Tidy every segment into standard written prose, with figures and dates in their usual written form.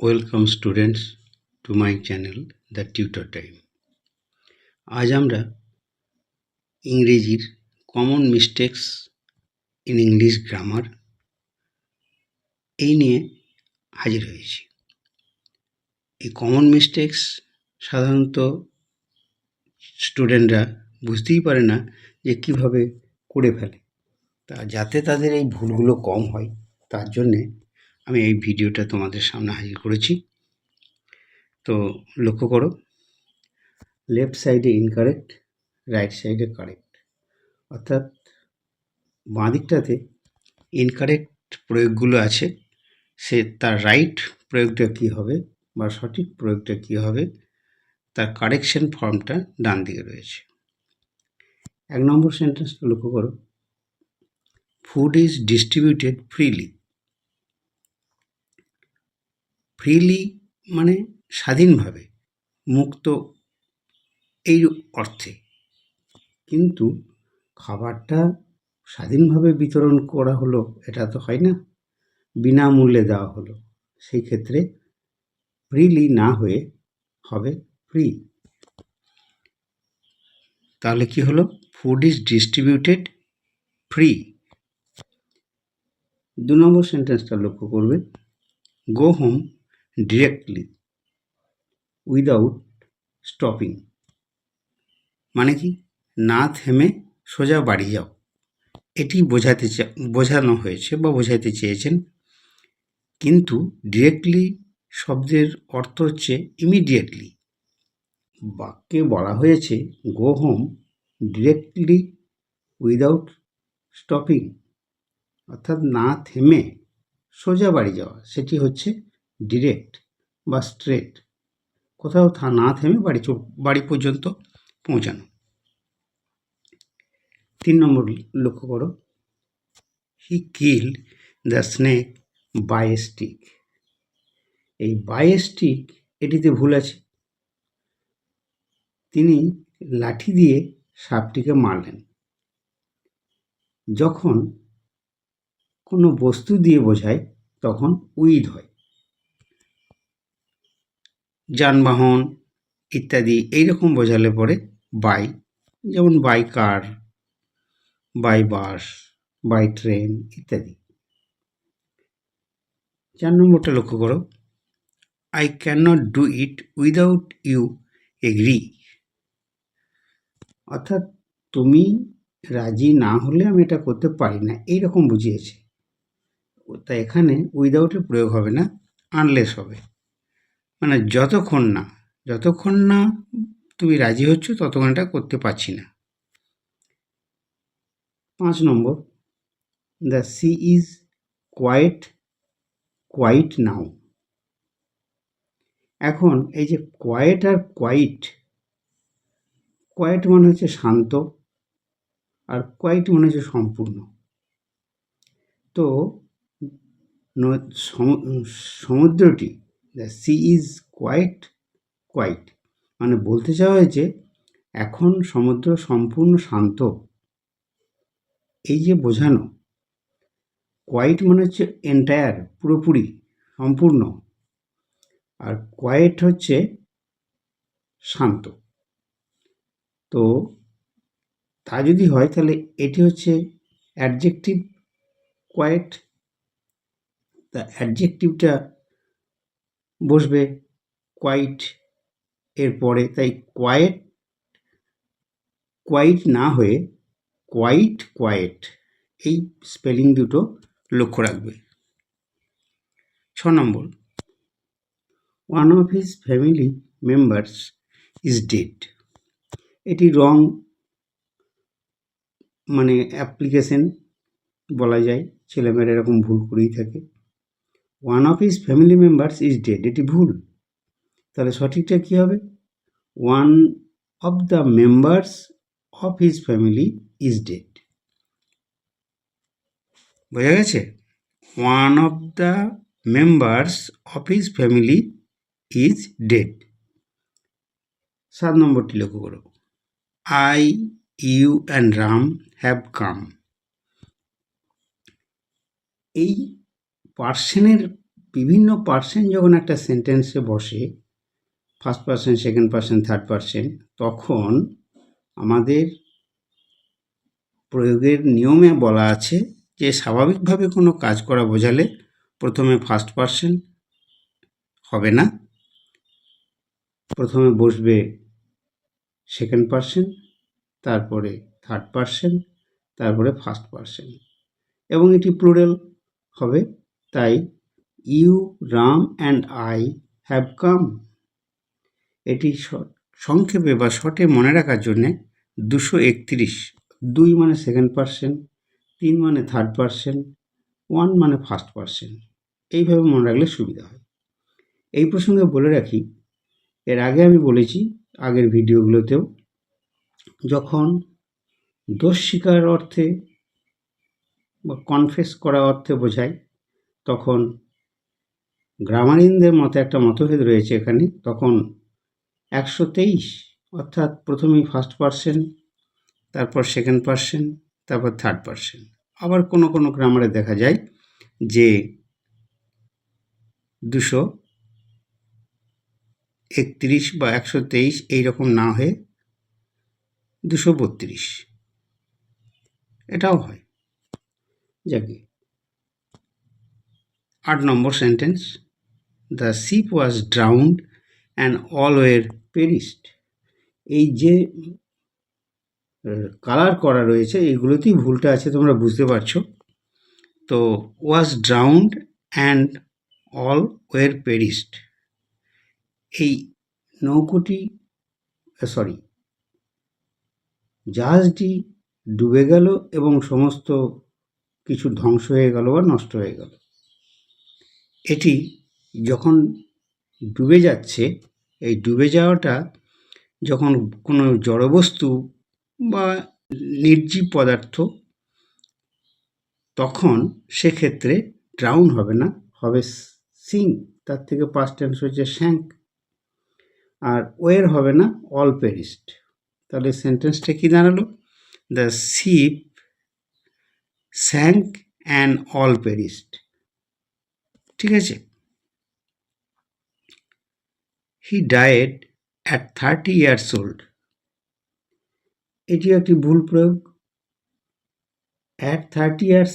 Welcome students to my channel the tutor time. আজ আমরা ইংরেজির common mistakes in English grammar এই নিয়ে হাজির হয়েছি। এই কমন মিস্টেকস সাধারণত স্টুডেন্টরা বুঝতেই পারে না যে কীভাবে করে ফেলে, তা যাতে তাদের এই ভুলগুলো কম হয় তার জন্যে আমি এই ভিডিওটা তোমাদের সামনে হাজির করেছি। তো লক্ষ্য করো, লেফট সাইডে ইনকারেক্ট, রাইট সাইডে কারেক্ট, অর্থাৎ বাঁ দিকটাতে ইনকারেক্ট প্রয়োগগুলো আছে, সে তার রাইট প্রয়োগটা কী হবে বা সঠিক প্রয়োগটা কী হবে তার কারেকশন ফর্মটা ডান দিকে রয়েছে। 1 নম্বর সেন্টেন্সটা লক্ষ্য করো, food is distributed freely. Freely মানে স্বাধীনভাবে, মুক্ত এই অর্থে, কিন্তু খাবারটা স্বাধীনভাবে বিতরণ করা হলো এটা তো হয় না, বিনামূল্যে দেওয়া হলো, সেই ক্ষেত্রে ফ্রিলি না হয়ে হবে ফ্রি। তাহলে কি হলো, ফুড ইজ ডিস্ট্রিবিউটেড ফ্রি। 2 নম্বর সেন্টেন্সটা লক্ষ্য করবে, go home directly without stopping. মানে কি, না থেমে সোজা বাড়ি যাও, এটি বোঝানো হয়েছে বা বোঝাতে চেয়েছেন। কিন্তু ডিরেক্টলি শব্দের অর্থ হচ্ছে ইমিডিয়েটলি। বাক্যে বলা হয়েছে go home directly without stopping, অর্থাৎ না থেমে সোজা বাড়ি যাওয়া, সেটি হচ্ছে ডিরেক্ট বা স্ট্রেট, কোথাও না থেমে বাড়ি পর্যন্ত পৌঁছানো। 3 নম্বর লক্ষ্য করো, he killed the snake by a stick. এই বাই এ স্টিক এটিতে ভুল আছে, তিনি লাঠি দিয়ে সাপটিকে মারলেন। যখন কোনো বস্তু দিয়ে বোঝায় তখন উইথ হয়, যানবাহন ইত্যাদি এইরকম বোঝালে পরে বাই, যেমন by car, by bus, by train ইত্যাদি। 4 নম্বরটা লক্ষ্য করো, I can not do it without you agree. অর্থাৎ তুমি রাজি না হলে আমি এটা করতে পারি না, এইরকম বুঝিয়েছে। তা এখানে উইদাউটের প্রয়োগ হবে না, আনলেস হবে, মানে যতক্ষণ না তুমি রাজি হচ্ছ ততক্ষণ এটা করতে পারছি না। 5 নম্বর, দ্য সি ইজ কোয়াইট নাও। এখন এই যে কোয়াইট আর কোয়াইট মানে হচ্ছে শান্ত, আর কোয়াইট মানে হচ্ছে সম্পূর্ণ। তো সমুদ্রটি, দ্য সি ইজ কোয়াইট মানে বলতে চাওয়া হয়েছে এখন সমুদ্র সম্পূর্ণ শান্ত, এই যে বোঝানো। কোয়াইট মানে হচ্ছে এন্টায়ার, পুরোপুরি, সম্পূর্ণ, আর কোয়াইট হচ্ছে শান্ত। তো তা যদি হয় তাহলে এটি হচ্ছে অ্যাডজেক্টিভ কোয়াইট, তা অ্যাডজেক্টিভটা বসবে কোয়াইট এর পরে, তাই কোয়াইট না হয়ে কোয়াইট এই স্পেলিং দুটো লক্ষ্য রাখবে। 6 নম্বর, one of his family members is dead. এটি রং মানে অ্যাপ্লিকেশন বলা যায়, ছেলেমেয়েরা এরকম ভুল করেই থাকে। One of his family members is dead, এটি ভুল। তাহলে সঠিকটা কী হবে, one of the members of his family is dead. বোঝা গেছে, one of the members of his family is dead. 7 নম্বরটি লক্ষ্য করো, I you and Ram have come. এই পার্সনের বিভিন্ন পার্সেন্ট যখন একটা সেন্টেন্সে বসে, first person, second person, third person, তখন আমাদের প্রয়োগের নিয়মে বলা আছে যে স্বাভাবিকভাবে কোনো কাজ করা বোঝালে প্রথমে ফার্স্ট পার্সন হবে না, প্রথমে বসবে সেকেন্ড পার্সন, তারপরে থার্ড পার্সন, তারপরে ফার্স্ট পার্সন, এবং এটি প্লুরাল হবে। তাই you, Ram and I have come, এটি সংক্ষেপে বা শর্টে মনে রাখার জন্যে 231, 2 মানে সেকেন্ড পার্সন, 3 মানে থার্ড পার্সন, 1 মানে ফার্স্ট পার্সন, এইভাবে মনে রাখলে সুবিধা হয়। এই প্রসঙ্গে বলে রাখি, এর আগে আমি বলেছি আগের ভিডিওগুলোতেও, যখন দোষ স্বীকার অর্থে বা কনফেস করা অর্থে বোঝায়, তখন গ্রামারিনদের মতে একটা মতভেদ রয়েছে এখানে। তখন 123, অর্থাৎ প্রথমেই ফার্স্ট পার্সন, তারপর সেকেন্ড পার্সন, তারপর থার্ড পার্সন। আবার কোনো কোনো গ্রামারে দেখা যায় যে 231 বা 123 এইরকম না হয়ে 232, এটাও হয়। যাকে 8 number sentence, the ship was drowned and all were perished. এই যে কালার করা রয়েছে এইগুলোতেই ভুলটা আছে, তোমরা বুঝতে পারছো। তো ওয়াজ drowned and all were perished, এই নৌকোটি জাহাজটি ডুবে গেল এবং সমস্ত কিছু ধ্বংস হয়ে গেল বা নষ্ট হয়ে গেল। এটি যখন ডুবে যাচ্ছে, এই ডুবে যাওয়াটা যখন কোনো জড়বস্তু বা নির্জীব পদার্থ, তখন সেক্ষেত্রে ড্রাউন হবে না, হবে সিঙ্ক, তার থেকে পাস্ট টেন্স হচ্ছে স্যাঙ্ক। আর ওয়ের হবে না, অল পেরিস্ট। তাহলে সেন্টেন্সটা কি দাঁড়ালো? The ship sank and all পেরিস্ট। ঠিক আছে। হি ডায়েড অ্যাট 30 years old, এটিও একটি ভুল প্রয়োগ। অ্যাট 30 years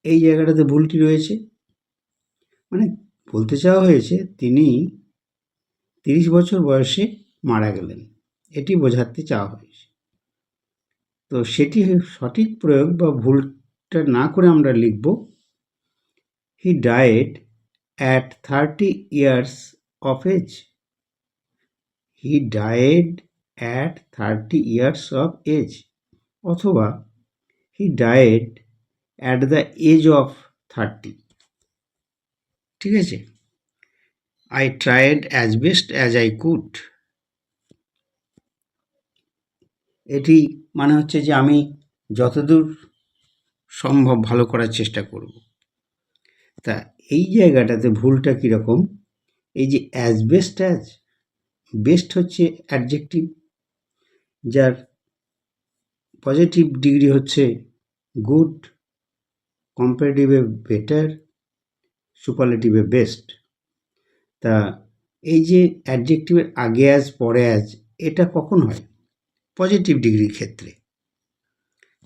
এই জায়গাটাতে ভুলটি রয়েছে, মানে বলতে চাওয়া হয়েছে তিনি 30 বছর বয়সে মারা গেলেন, এটি বোঝাতে চাওয়া হয়েছে। তো সেটি সঠিক প্রয়োগ বা ভুলটা না করে আমরা লিখব, he died at 30 years of age, he died at 30 years of age, অথবা he died at the age of 30। ঠিক আছে। I tried as best as I could, এটি মানে হচ্ছে যে আমি যতদূর সম্ভব ভালো করার চেষ্টা করব। তা এই জায়গাটাতে ভুলটা কীরকম, এই যে অ্যাজ বেস্ট, অ্যাজ বেস্ট হচ্ছে অ্যাডজেক্টিভ, যার পজিটিভ ডিগ্রি হচ্ছে গুড, কম্পারেটিভে বেটার, সুপারলেটিভে বেস্ট। তা এই যে অ্যাডজেক্টিভের আগে অ্যাজ পরে অ্যাজ, এটা কখন হয়? পজিটিভ ডিগ্রির ক্ষেত্রে।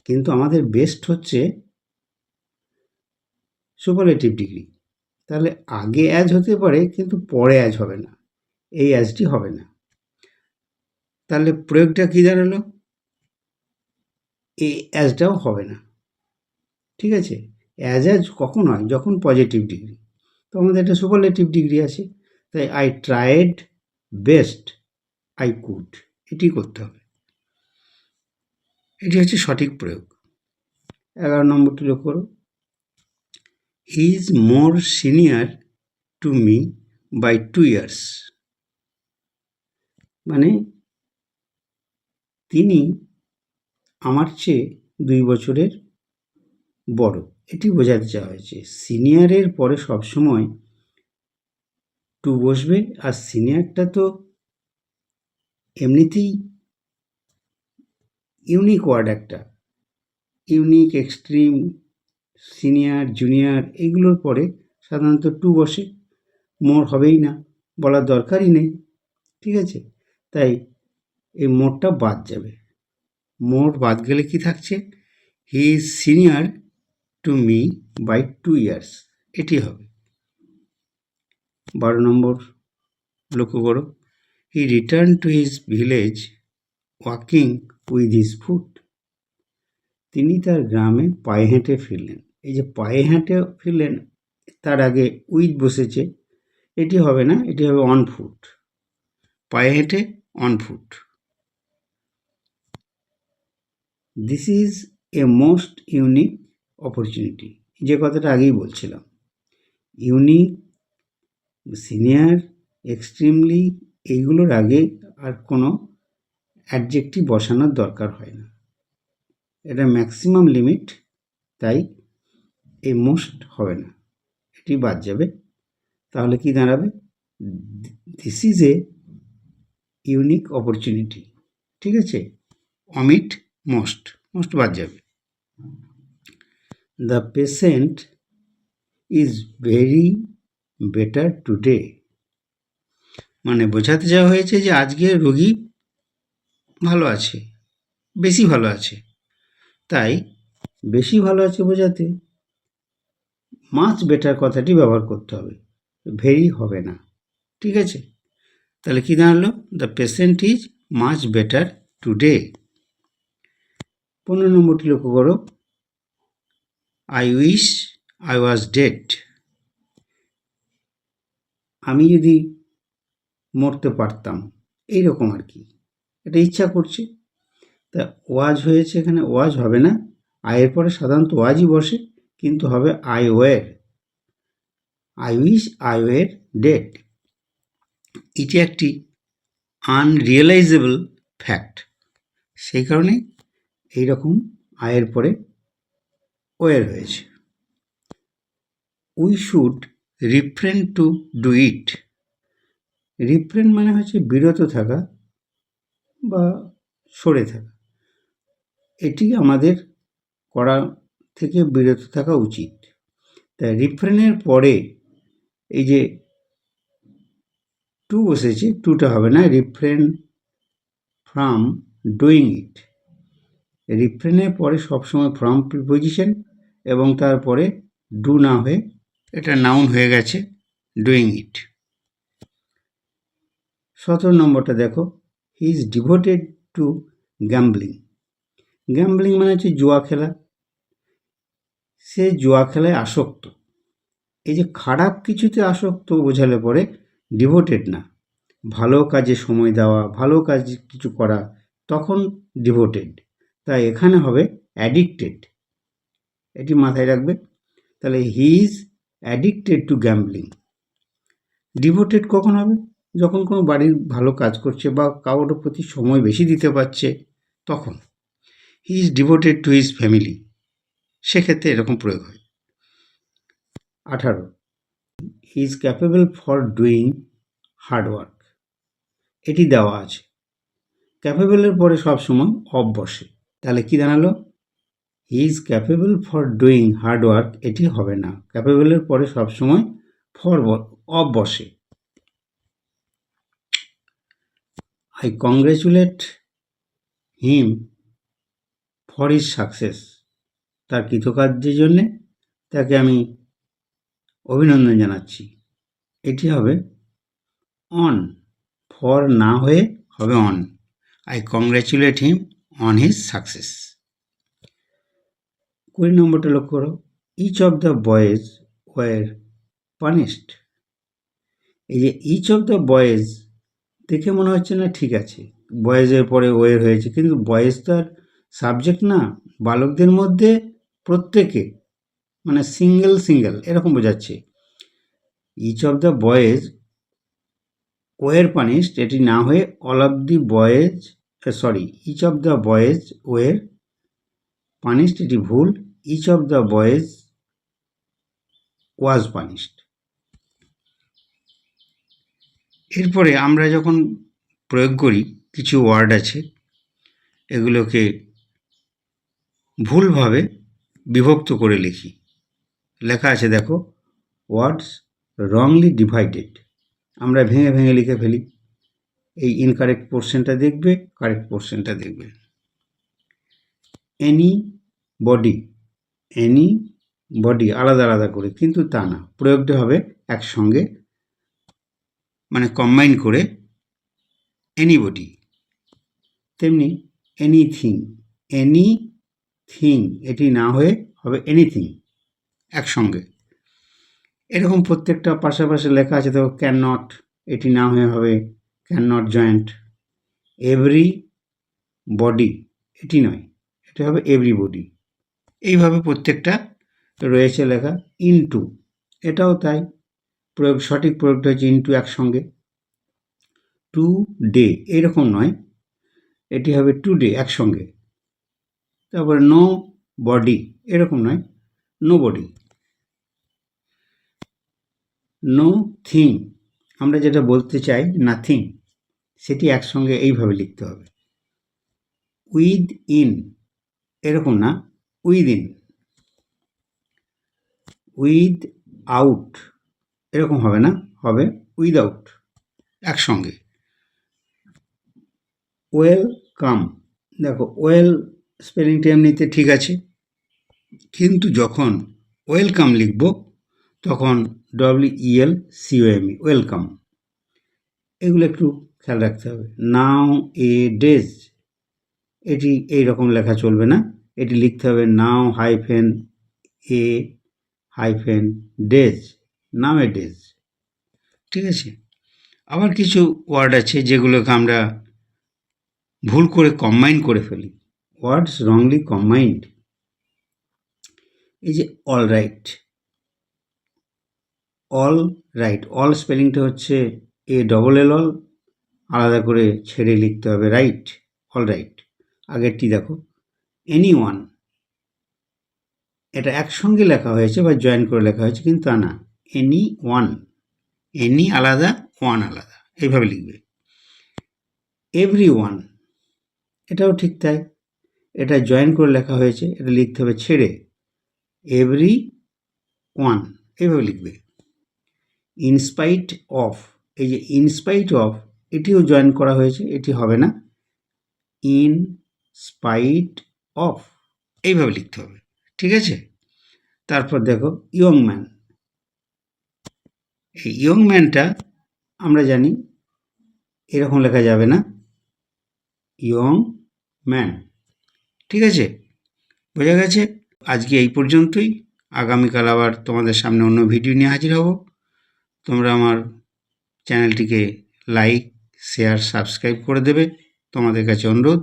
কিন্তু আমাদের বেস্ট হচ্ছে সুপারলেটিভ ডিগ্রি, তাহলে আগে অ্যাজ হতে পারে কিন্তু পরে অ্যাজ হবে না, এই অ্যাজটি হবে না। তাহলে প্রয়োগটা কী দাঁড়ালো? এই অ্যাজটাও হবে না। ঠিক আছে। অ্যাজ কখন হয়? যখন পজিটিভ ডিগ্রি। তো আমাদের একটা সুপারলেটিভ ডিগ্রি আছে, তাই I tried best I could, এটি করতে হবে। এটি হচ্ছে সঠিক প্রয়োগ। 11 নম্বরটি লক্ষ্য করো, he is more senior to me by 2 years, মানে তিনি আমার চেয়ে 2 বছরের বড়, এটি বোঝাতে চাওয়া হয়েছে। সিনিয়রের পরে সবসময় টু বসবে, আর সিনিয়রটা তো এমনিতেই ইউনিক ওয়ার্ড একটা, ইউনিক, এক্সট্রিম, সিনিয়র, জুনিয়র, এগুলোর পরে সাধারণত টু বসে। মোর হবেই না, বলার দরকারই নেই, ঠিক আছে? তাই এই মোরটা বাদ যাবে। মোর বাদ গেলে কি থাকছে? He is senior to me by 2 years, এটি হবে। 12 নম্বর লক্ষ্য করো, he return to his village walking with his foot. তিনি তার গ্রামে পায়ে হেঁটে ফিরলেন। এই যে পায়ে হেঁটে ফিরলেন, তার আগে উইথ বসেছে, এটি হবে না, এটি হবে অন ফুট। পায়ে হেঁটে on foot. This is a most unique opportunity, যে কথাটা আগেই বলছিলাম। ইউনিক, সিনিয়র, এক্সট্রিমলি, এইগুলোর আগে আর কোনো অ্যাডজেক্টিভ বসানোর দরকার হয় না, এটা ম্যাক্সিমাম লিমিট, তাই এই মোস্ট হবে না, এটি বাদ যাবে। তাহলে কি দাঁড়াবে? This is a unique opportunity, ঠিক আছে? অমিট মোস্ট, মোস্ট বাদ যাবে। The patient is very better today, মানে বোঝাতে যাওয়া হয়েছে যে আজকে রোগী ভালো আছে, বেশি ভালো আছে। তাই বেশি ভালো আছে বোঝাতে মাচ বেটার কথাটি ব্যবহার করতে হবে, ভেরি হবে না, ঠিক আছে? তাহলে কি দাঁড়ালো? The patient is much better today. 15 নম্বরটি লক্ষ্য করো, I wish I was dead. আমি যদি মরতে পারতাম, এইরকম আর কি, এটা ইচ্ছা করছে। তা ওয়াজ হয়েছে, এখানে ওয়াজ হবে না, আয়ের পরে সাধারণত ওয়াজই বসে, কিন্তু হবে I were. I wish I were dead, এটি একটি আনরিয়েলাইজেবল ফ্যাক্ট, সেই কারণে এইরকম আয়ের পরে ওয়ের হয়েছে। We should refrain to do it. Refrain মানে হচ্ছে বিরত থাকা বা সরে থাকা, এটি আমাদের করা থেকে বিরত থাকা উচিত। তাই রিফ্রেনের পরে এই যে টু বসেছে, টুটা হবে না, রিফ্রেন ফ্রম ডুইং ইট। রিফ্রেনের পরে সবসময় ফ্রম প্রিপোজিশন এবং তারপরে ডু না হয়ে এটা নাউন হয়ে গেছে, ডুইং ইট। 17 নম্বরটা দেখো, he is devoted to gambling. Gambling মানে হচ্ছে জুয়া খেলা, সে জুয়া খেলায় আসক্ত। এই যে খারাপ কিছুতে আসক্ত বোঝালে পরে ডিভোটেড না, ভালো কাজে সময় দেওয়া, ভালো কাজ কিছু করা, তখন ডিভোটেড। তাই এখানে হবে অ্যাডিক্টেড, এটি মাথায় রাখবে। তাহলে he is addicted to gambling. Devoted কখন হবে? যখন কোনো বাড়ির ভালো কাজ করছে বা কারোর প্রতি সময় বেশি দিতে পারছে, তখন। He is devoted to his family, সেক্ষেত্রে এরকম প্রয়োগ হয়। 18, he is capable for doing hard work. এটি দেওয়া আছে, ক্যাপেবলের পরে সবসময় অফ বসে, তাহলে কি দাঁড়ালো? He is capable for doing hard work, এটি হবে না, ক্যাপেবলের পরে সবসময় অফ বসে। I congratulate him for his success. তার কৃতকার্যের জন্যে তাকে আমি অভিনন্দন জানাচ্ছি, এটি হবে অন, ফর না হয়ে হবে on. I congratulate him on his success. 20 নম্বরটা লক্ষ্য করো, each of the boys were punished. এই যে ইচ অফ দ্য বয়েজ দেখে মনে হচ্ছে না ঠিক আছে, বয়েজের পরে ওয়ের হয়েছে, কিন্তু বয়েজ তো আর সাবজেক্ট না, বালকদের মধ্যে প্রত্যেকে, মানে সিঙ্গেল সিঙ্গেল এরকম বোঝাচ্ছে। Each of the boys were punished, এটি না হয়ে all of the boys, sorry, each of the boys were punished, এটি ভুল, each of the boys was punished. এরপরে আমরা যখন প্রয়োগ করি, কিছু ওয়ার্ড আছে, এগুলোকে ভুলভাবে বিভক্ত করে লিখি। লেখা আছে দেখো, ওয়ার্ডস রংলি ডিভাইডেড, আমরা ভেঙে ভেঙে লিখে ফেলি। এই ইনকারেক্ট পোর্শনটা দেখবে, কারেক্ট পোর্শনটা দেখবে। এনি বডি আলাদা আলাদা করে, কিন্তু তা না, প্রয়োগটা হবে একসঙ্গে, মানে কম্বাইন করে এনিবডি। তেমনি এনিথিং এটি না হয়ে হবে এনিথিং, একসঙ্গে। এরকম প্রত্যেকটা পাশাপাশি লেখা আছে। দেখো, ক্যান নট, এটি না হয়ে হবে can not joint. Every body, এটি নয়, এটা হবে এভরিবডি। এইভাবে প্রত্যেকটা রয়েছে লেখা। ইনটু, এটাও তাই, সঠিক প্রয়োগটা হচ্ছে ইনটু, একসঙ্গে। টু ডে, এরকম নয়, এটি হবে টু ডে, একসঙ্গে। তারপরে নো বডি, এরকম নয়, নো বডি। নো থিং, আমরা যেটা বলতে চাই নাথিং, সেটি একসঙ্গে এইভাবে লিখতে হবে। উইদ ইন, এরকম না, উইদিন। উইদ আউট, এরকম হবে না, হবে উইদাউট, একসঙ্গে। ওয়েলকাম, দেখো ওয়েল স্পেলিংটা এমনিতে ঠিক আছে, কিন্তু যখন ওয়েলকাম লিখব তখন WELCOME, ওয়েলকাম। এগুলো একটু খেয়াল রাখতে হবে। নাও এ ডেজ, এটি এইরকম লেখা চলবে না, এটি লিখতে হবে নাও -A -days, now A days. ঠিক আছে। আবার কিছু ওয়ার্ড আছে যেগুলোকে আমরা ভুল করে কম্বাইন করে ফেলি, ওয়ার্ডস রংলি কম্বাইন্ড। এই যে অল রাইট, অল স্পেলিংটা হচ্ছে ALL, আলাদা করে ছেড়ে লিখতে হবে রাইট, অল রাইট। আগেরটি দেখো, এনিওয়ান, এটা একসঙ্গে লেখা হয়েছে বা জয়েন করে লেখা হয়েছে, কিন্তু তা না, এনিওয়ান, এনি আলাদা, ওয়ান আলাদা, এইভাবে লিখবে। এভরিওয়ান, এটাও ঠিক তাই, এটা জয়েন করে লেখা হয়েছে, এটা লিখতে হবে ছেড়ে, এভরিওয়ান, এইভাবে লিখবে। ইনস্পাইট অফ, এই যে ইনস্পাইট অফ, এটিও জয়েন করা হয়েছে, এটি হবে না, ইন স্পাইট অফ, এইভাবে লিখতে হবে। ঠিক আছে। তারপর দেখো ইয়ং ম্যান, এই ইয়ং ম্যানটা আমরা জানি এরকম লেখা যাবে না, ইয়ং ম্যান। ঠিক আছে, বোঝা গেছে। আজকে এই পর্যন্তই, আগামীকাল আবার তোমাদের সামনে অন্য ভিডিও নিয়ে হাজির হব। তোমরা আমার চ্যানেলটিকে লাইক, শেয়ার, সাবস্ক্রাইব করে দেবে, তোমাদের কাছে অনুরোধ।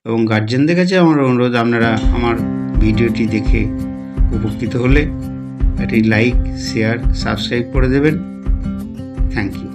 এবং গার্জেনদের কাছে আমার অনুরোধ, আপনারা আমার ভিডিওটি দেখে উপকৃত হলে একটি লাইক, শেয়ার, সাবস্ক্রাইব করে দেবেন। Thank you.